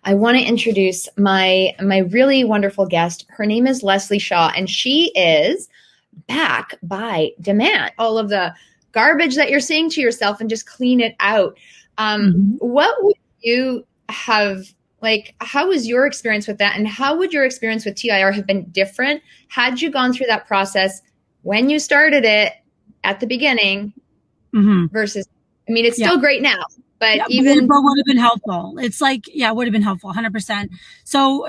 I want to introduce my really wonderful guest. Her name is Leslie Shaw, and she is back by demand. All of the garbage that you're saying to yourself and just clean it out. What would you have, like, how was your experience with that? And how would your experience with TIR have been different had you gone through that process when you started it at the beginning versus, I mean, it's still great now, but but even would have been helpful. It's like, would have been helpful 100%. So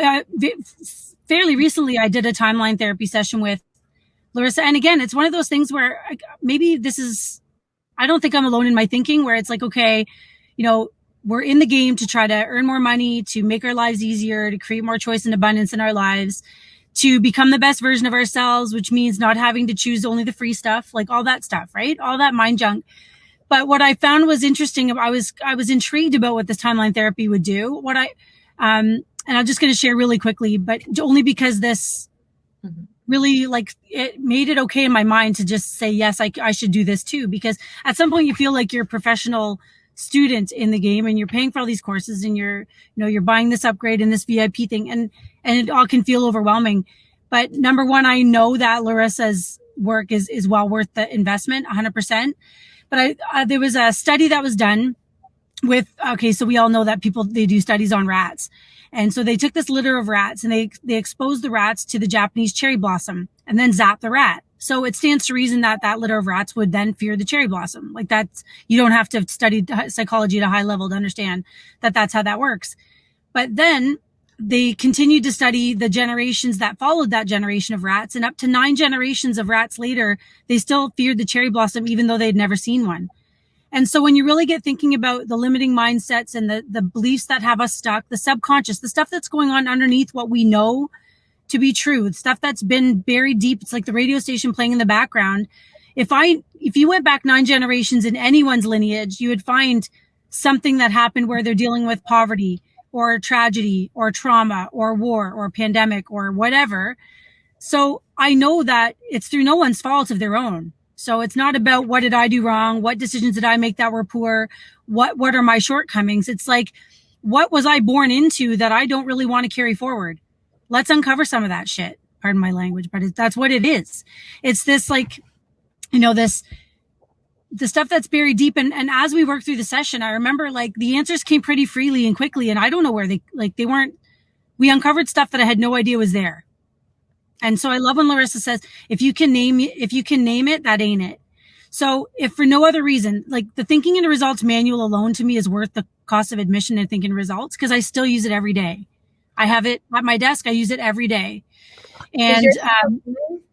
fairly recently, I did a timeline therapy session with Larissa. And again, it's one of those things where maybe I don't think I'm alone in my thinking, where it's like, okay, we're in the game to try to earn more money, to make our lives easier, to create more choice and abundance in our lives, to become the best version of ourselves, which means not having to choose only the free stuff, like all that stuff, right? All that mind junk. But what I found was interesting, I was intrigued about what this timeline therapy would do. And I'm just going to share really quickly, but only because this really, like, it made it okay in my mind to just say, yes, I should do this too. Because at some point you feel like you're a professional student in the game and you're paying for all these courses and you're buying this upgrade and this VIP thing, and it all can feel overwhelming. But number one, I know that Larissa's work is well worth the investment, 100%. But there was a study that was done with, so we all know that they do studies on rats. And so they took this litter of rats and they exposed the rats to the Japanese cherry blossom and then zapped the rat. So it stands to reason that litter of rats would then fear the cherry blossom. Like, you don't have to have studied psychology at a high level to understand that that's how that works. But then they continued to study the generations that followed that generation of rats, and up to 9 generations of rats later, they still feared the cherry blossom, even though they'd never seen one. And so when you really get thinking about the limiting mindsets and the beliefs that have us stuck, the subconscious, the stuff that's going on underneath what we know to be true, stuff that's been buried deep, it's like the radio station playing in the background. If you went back 9 generations in anyone's lineage, you would find something that happened where they're dealing with poverty or tragedy or trauma or war or pandemic or whatever. So I know that it's through no one's fault of their own. So it's not about what did I do wrong? What decisions did I make that were poor? What are my shortcomings? It's like, what was I born into that I don't really want to carry forward? Let's uncover some of that shit. Pardon my language, but that's what it is. It's this, like, the stuff that's buried deep. And as we worked through the session, I remember, like, the answers came pretty freely and quickly. And I don't know where we uncovered stuff that I had no idea was there. And so I love when Larissa says, if you can name it, that ain't it. So if for no other reason, like, the Thinking into Results manual alone to me is worth the cost of admission in Thinking Results, because I still use it every day. I have it at my desk. I use it every day. And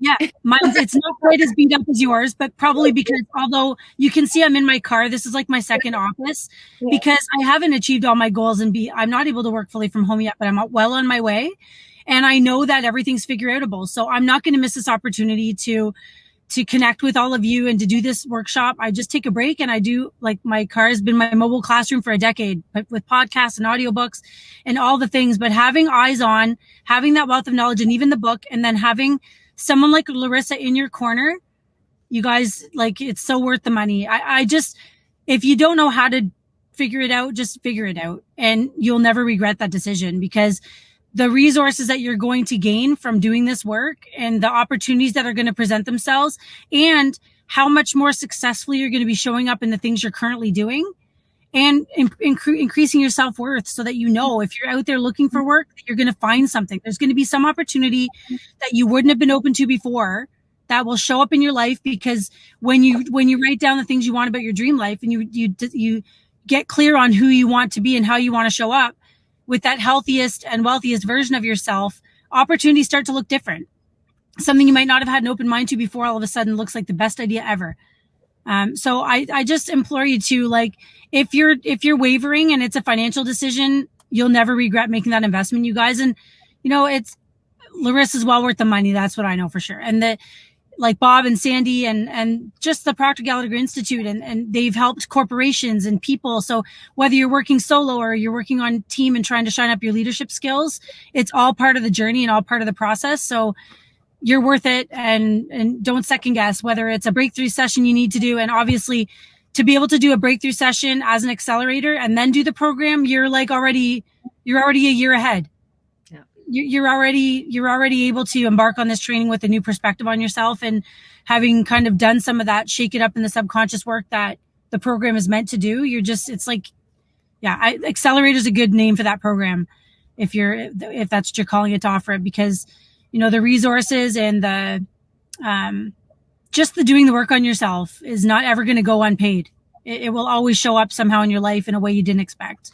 it's not quite as beat up as yours, but probably because, although you can see I'm in my car, this is like my second office, because I haven't achieved all my goals I'm not able to work fully from home yet, but I'm well on my way. And I know that everything's figure outable. So I'm not going to miss this opportunity to connect with all of you and to do this workshop. I just take a break, and I do, like, my car has been my mobile classroom for a decade, but with podcasts and audiobooks and all the things, but having eyes on, having that wealth of knowledge and even the book, and then having someone like Larissa in your corner, you guys, like, it's so worth the money. I just, if you don't know how to figure it out, just figure it out, and you'll never regret that decision, because the resources that you're going to gain from doing this work and the opportunities that are going to present themselves, and how much more successfully you're going to be showing up in the things you're currently doing, and increasing your self-worth, so that, if you're out there looking for work, you're going to find something. There's going to be some opportunity that you wouldn't have been open to before that will show up in your life, because when you write down the things you want about your dream life, and you get clear on who you want to be and how you want to show up with that healthiest and wealthiest version of yourself, opportunities start to look different. Something you might not have had an open mind to before all of a sudden looks like the best idea ever. So I just implore you to, like, if you're wavering and it's a financial decision, you'll never regret making that investment, you guys. And, it's Larissa's well worth the money. That's what I know for sure. And like Bob and Sandy and just the Proctor Gallagher Institute, and they've helped corporations and people. So whether you're working solo or you're working on team and trying to shine up your leadership skills, it's all part of the journey and all part of the process. So you're worth it, and don't second guess whether it's a breakthrough session you need to do. And obviously, to be able to do a breakthrough session as an accelerator and then do the program, you're, like, already you're already a year ahead. Yeah. You're already able to embark on this training with a new perspective on yourself, and having kind of done some of that, shake it up in the subconscious work that the program is meant to do. It's like, yeah, Accelerator is a good name for that program, if that's what you're calling it, to offer it, because the resources and the just the doing the work on yourself is not ever going to go unpaid. It will always show up somehow in your life in a way you didn't expect.